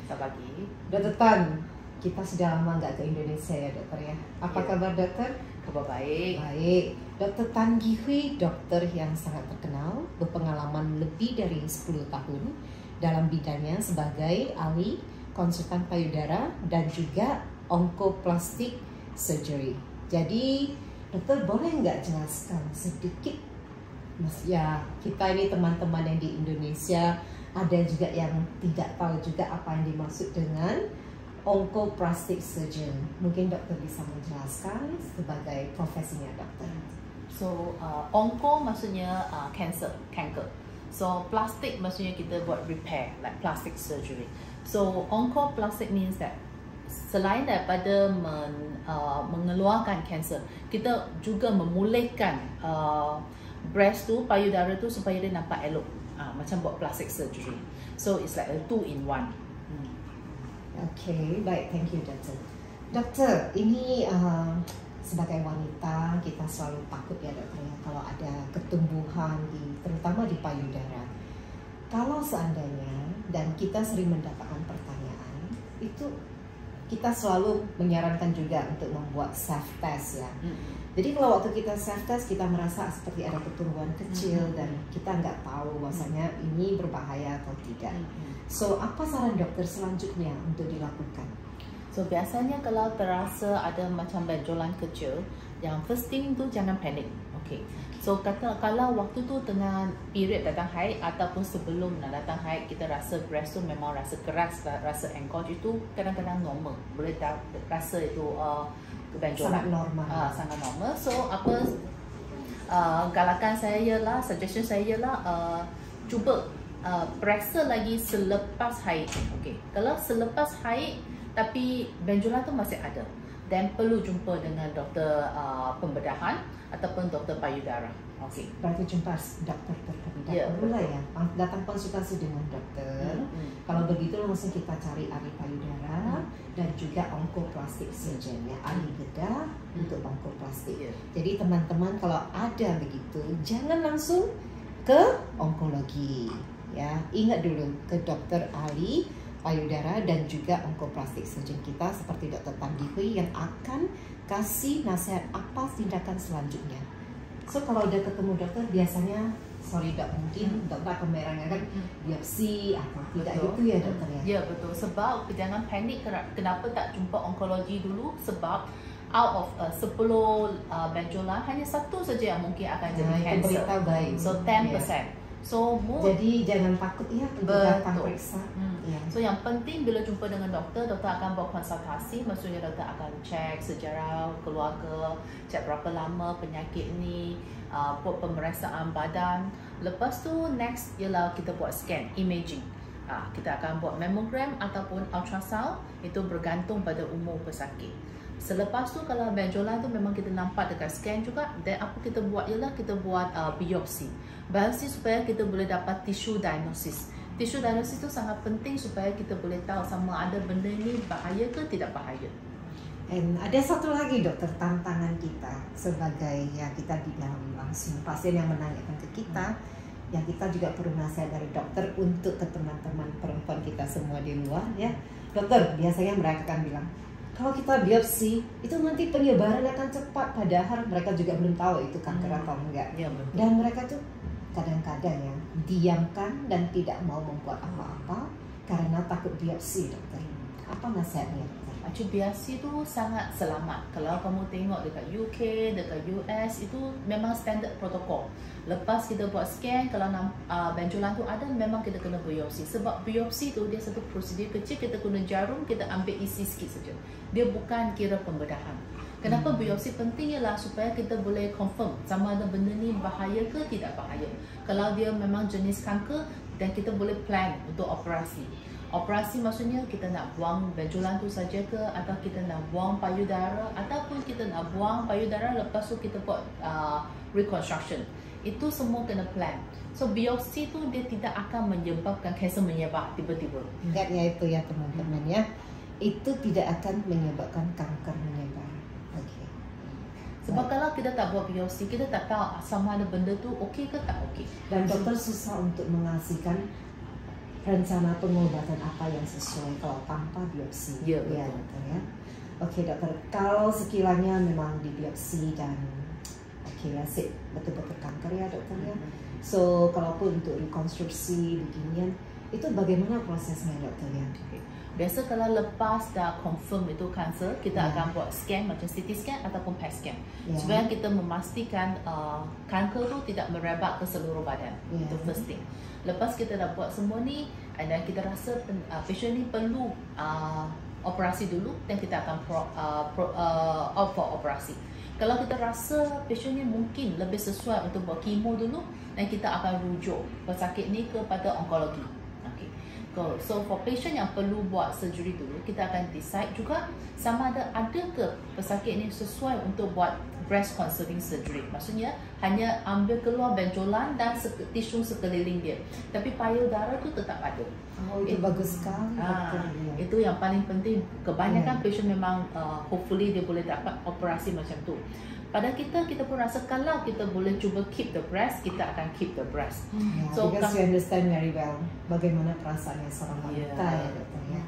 Selamat pagi. Dr. Tan, kita sudah lama nggak ke Indonesia ya dokter ya. Apa kabar dokter? Kabar baik. Baik. Dr. Tan Gi Hui, dokter yang sangat terkenal, berpengalaman lebih dari 10 tahun dalam bidangnya sebagai ahli konsultan payudara dan juga onkoplastik surgery. Jadi dokter boleh nggak jelaskan sedikit, Mas, ya kita ini teman-teman yang di Indonesia ada juga yang tidak tahu juga apa yang dimaksud dengan onkoplastik surgeon. Mungkin dokter bisa menjelaskan sebagai profesinya dokter. So, onko maksudnya cancer, kanker. So, plastik maksudnya kita buat repair, like plastic surgery. So, onkoplastik means that selain daripada mengeluarkan cancer, kita juga memulihkan breast tu, payudara tu supaya dia nampak elok. Macam buat plastic surgery. So, it's like a 2-in-1. Okay, baik, thank you dokter. Dokter, ini sebagai wanita kita selalu takut ya dokter ya kalau ada ketumbuhan terutama di payudara. Kalau seandainya dan kita sering mendapatkan pertanyaan, itu kita selalu menyarankan juga untuk membuat self test ya. Jadi kalau waktu kita self test kita merasa seperti ada ketumbuhan kecil dan kita nggak tahu bahwasanya ini berbahaya atau tidak. So apa saran dokter selanjutnya untuk dilakukan? So biasanya kalau terasa ada macam benjolan kecil, yang first thing tu jangan panik. Okay. So kalau waktu tu tengah period datang haid ataupun sebelum nak datang haid, kita rasa breast tu memang rasa keras, rasa engorge, itu kadang-kadang normal. Boleh rasa itu benjolan. Sangat normal. Sangat normal. So apa galakan saya ialah, suggestion saya ialah cuba periksa lagi selepas haid. Okay. Kalau selepas haid tapi benjolan tu masih ada, dan perlu jumpa dengan doktor pembedahan ataupun doktor payudara. Okay. Berarti jumpa dokter terlebih dahulu ya. Datang konsultasi dengan dokter. Kalau begitu langsung kita cari ahli payudara dan juga onkoplastik surgeon ya, ahli bedah untuk onkoplastik. Jadi teman-teman kalau ada begitu jangan langsung ke onkologi ya. Ingat dulu ke dokter ahli payudara dan juga onkoplastik surgeon kita seperti Dr. Tan Gi Hui yang akan kasih nasihat apa tindakan selanjutnya. So kalau udah ketemu dokter biasanya, sorry dok, mungkin dokter akan merangkan biopsi atau tidak gitu ya dokter ya? Ya betul, sebab jangan panik kenapa tak jumpa onkologi dulu, sebab out of 10 benjolan hanya satu saja yang mungkin akan jadi cancer. So 10%. So jadi jangan takut ya untuk datang periksa. So yang penting bila jumpa dengan doktor, doktor akan buat konsultasi, maksudnya doktor akan cek sejarah keluarga, cek berapa lama penyakit ni, buat pemeriksaan badan. Lepas tu next ialah kita buat scan, imaging. Kita akan buat mammogram ataupun ultrasound, itu bergantung pada umur pesakit. Selepas tu kalau benjolan tu memang kita nampak dekat scan juga, dan apa kita buat ialah kita buat biopsi. Biopsi supaya kita boleh dapat tissue diagnosis. Tissue diagnosis tu sangat penting supaya kita boleh tahu sama ada benda ni bahaya ke tidak bahaya. Dan ada satu lagi dokter, tantangan kita sebagai ya kita di dalam langsung pasien yang menanyakan ke kita, yang kita juga perlu nasihat dari dokter untuk ke teman-teman perempuan kita semua di luar ya. Dokter, biasanya mereka akan bilang, kalau kita biopsi itu nanti penyebaran akan cepat, padahal mereka juga belum tahu itu kanker atau enggak. Ya, betul. Dan mereka tuh kadang-kadang ya diamkan dan tidak mau membuat apa-apa karena takut biopsi dokter. Apa nasihatnya dokter? Biopsi tu sangat selamat. Kalau kamu tengok dekat UK, dekat US, itu memang standard protokol. Lepas kita buat scan, kalau benjolan tu ada, memang kita kena biopsi. Sebab biopsi tu dia satu prosedur kecil, kita guna jarum, kita ambil isi sikit saja. Dia bukan kira pembedahan. Kenapa biopsi penting ialah supaya kita boleh confirm sama ada benda ni bahaya ke tidak bahaya. Kalau dia memang jenis kanker, dan kita boleh plan untuk operasi. Operasi maksudnya kita nak buang benjolan tu saja ke, atau kita nak buang payudara, ataupun kita nak buang payudara lepas tu kita buat reconstruction. Itu semua kena plan. So biopsi tu dia tidak akan menyebabkan kanser menyebar tiba-tiba. Ingat ya itu ya teman-teman ya. Itu tidak akan menyebabkan kanker menyebar. Okay. Sebab kalau kita tak buat biopsi, kita tak tahu sama ada benda tu okey ke tak okey. Dan dokter susah untuk mengasihkan rencana pengobatan apa yang sesuai kalau tanpa biopsi. Ya, Ya, betul. dokter ya. Oke dokter, kalau sekiranya memang di biopsi dan let's say betul-betul kanker ya dokter ya. So kalaupun untuk rekonstruksi beginian, itu bagaimana prosesnya dokter ya? Biasa kalau lepas dah confirm itu kanser, kita akan buat scan macam CT scan ataupun PET scan supaya kita memastikan kanker tu tidak merebak ke seluruh badan. Itu first thing. Lepas kita dah buat semua ni dan kita rasa patient ni perlu operasi dulu, dan kita akan opt for operasi. Kalau kita rasa patient ni mungkin lebih sesuai untuk buat kemo dulu, dan kita akan rujuk pesakit ni kepada onkologi. So for patient yang perlu buat surgery dulu, kita akan decide juga sama ada ke pesakit ni sesuai untuk buat breast conserving surgery. Maksudnya hanya ambil keluar benjolan dan tisu sekeliling dia, tapi payudara tu tetap ada. Oh, itu bagus sekali. Itu yang paling penting. Kebanyakan patient memang hopefully dia boleh dapat operasi macam tu. Pada kita pun rasa kalau kita boleh cuba keep the breast, kita akan keep the breast. So because you understand very well bagaimana perasaannya seorang wanita ya dokter ya.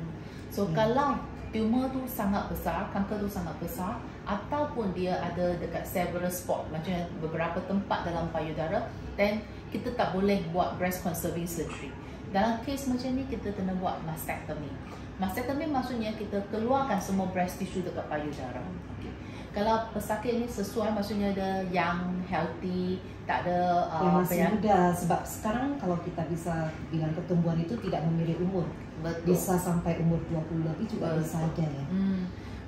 So kalau tumor tu sangat besar, kanker tu sangat besar, ataupun dia ada dekat several spot, macam beberapa tempat dalam payudara, then kita tak boleh buat breast conserving surgery. Dalam kes macam ni kita kena buat mastectomy. Mastectomy maksudnya kita keluarkan semua breast tissue dekat payudara. Kalau pesakit ni sesuai, maksudnya ada yang healthy, tak ada yang masih muda, sebab sekarang kalau kita bisa bilang pertumbuhan itu tidak memilih umur. Betul. Bisa sampai umur 20 lebih juga bisa ada ya.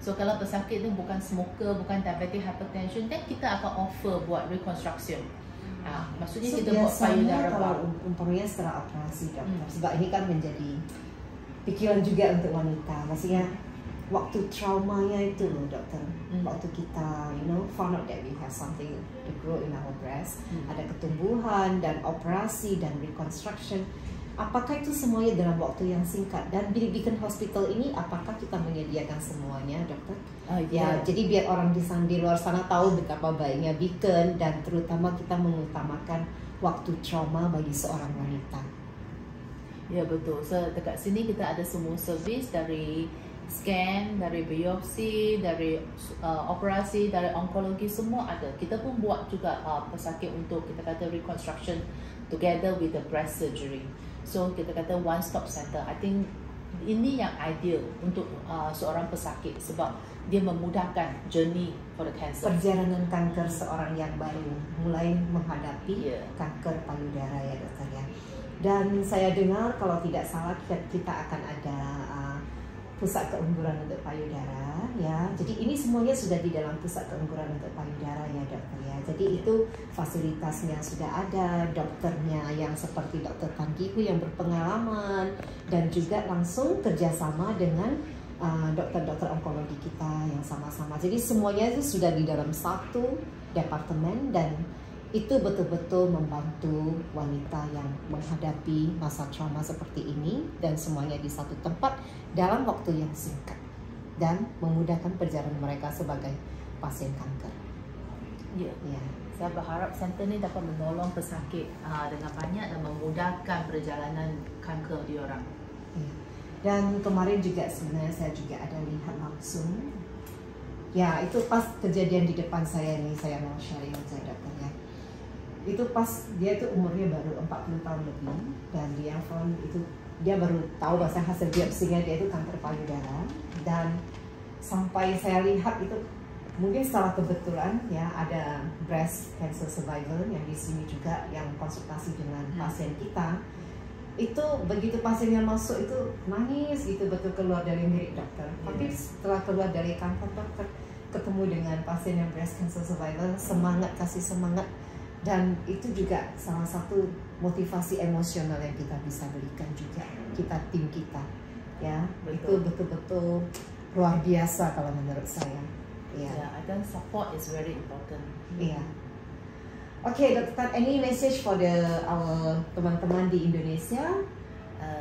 So kalau pesakit tu bukan smoker, bukan diabetic hypertension, then kita akan offer buat reconstruction. Maksudnya kita buat payudara kalau umpamanya setelah operasi dokter, sebab ini kan menjadi pikiran juga untuk wanita, maksudnya waktu traumanya itu loh dokter, waktu kita found out that we have something to grow in our breast, ada ketumbuhan dan operasi dan reconstruction, apakah itu semuanya dalam waktu yang singkat? Dan di Beacon Hospital ini apakah kita menyediakan semuanya dokter? Ya, jadi biar orang di luar sana tahu betapa baiknya Beacon, dan terutama kita mengutamakan waktu trauma bagi seorang wanita. Ya betul. So dekat sini kita ada semua servis, dari scan, dari biopsi, dari operasi, dari onkologi, semua ada. Kita pun buat juga pesakit untuk kita kata reconstruction together with the breast surgery. So kita kata one stop center. I think ini yang ideal untuk seorang pesakit, sebab dia memudahkan journey for the cancer. Perjalanan kanker seorang yang baru mulai menghadapi kanker payudara ya dokter ya. Dan saya dengar kalau tidak salah kita akan ada pusat keunggulan untuk payudara ya. Jadi ini semuanya sudah di dalam pusat keunggulan untuk payudara ya dokter ya. Jadi itu fasilitasnya sudah ada, dokternya yang seperti dokter Tanggihu yang berpengalaman, dan juga langsung kerjasama dengan dokter-dokter onkologi kita yang sama-sama. Jadi semuanya itu sudah di dalam satu departemen, dan itu betul-betul membantu wanita yang menghadapi masa trauma seperti ini, dan semuanya di satu tempat dalam waktu yang singkat, dan memudahkan perjalanan mereka sebagai pasien kanker. Ya. Saya berharap center ni dapat menolong pesakit dengan banyak dan memudahkan perjalanan kanker diorang. Ya. Dan kemarin juga sebenarnya saya juga ada lihat langsung. Ya, itu pas kejadian di depan saya nih, saya mau sharing saya dokter ya. Itu pas dia tuh umurnya baru 40 tahun lebih, dan dia found itu dia baru tahu bahasa hasil biopsinya dia itu kanker payudara, dan sampai saya lihat itu mungkin secara kebetulan ya ada breast cancer survivor yang di sini juga yang konsultasi dengan pasien kita. Itu begitu pasiennya masuk itu nangis gitu, betul keluar dari bilik dokter. Tapi setelah keluar dari kantor dokter ketemu dengan pasien yang breast cancer survivor, semangat, kasih semangat. Dan itu juga salah satu motivasi emosional yang kita bisa berikan juga tim kita ya. Itu betul-betul luar biasa kalau menurut saya. I think support is very important. Okay, Dr. Tan, any message for our teman-teman di Indonesia,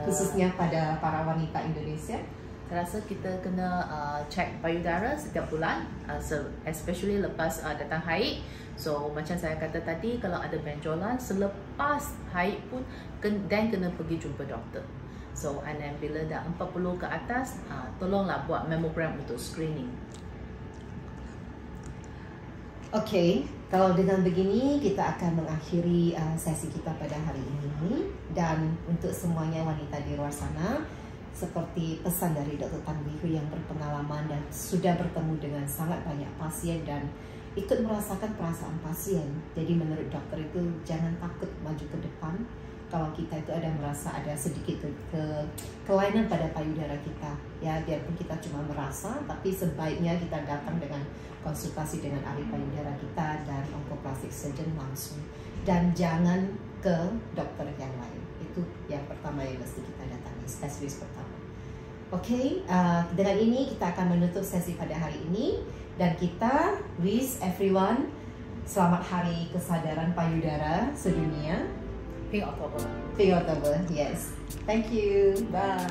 khususnya pada para wanita Indonesia? Saya rasa kita kena cek payudara setiap bulan, especially lepas datang haid. So macam saya kata tadi, kalau ada benjolan selepas haid pun kena pergi jumpa doktor. So, and then bila dah 40 ke atas, tolonglah buat mammogram untuk screening. Okey, kalau dengan begini kita akan mengakhiri sesi kita pada hari ini. Dan untuk semuanya wanita di luar sana, seperti pesan dari Dr. Tan Wee Hui yang berpengalaman dan sudah bertemu dengan sangat banyak pasien dan ikut merasakan perasaan pasien. Jadi menurut dokter itu jangan takut maju ke depan. Kalau kita itu ada merasa ada sedikit kelainan pada payudara kita, ya biarpun kita cuma merasa, tapi sebaiknya kita datang dengan konsultasi dengan ahli payudara kita dan oncoplastic surgeon langsung, dan jangan ke dokter yang lain. Itu yang pertama yang mesti kita datangi, spesialis pertama. Oke, dengan ini kita akan menutup sesi pada hari ini, dan kita wish everyone selamat Hari Kesadaran Payudara Sedunia. Pink October. Pink October, yes. Thank you. Bye.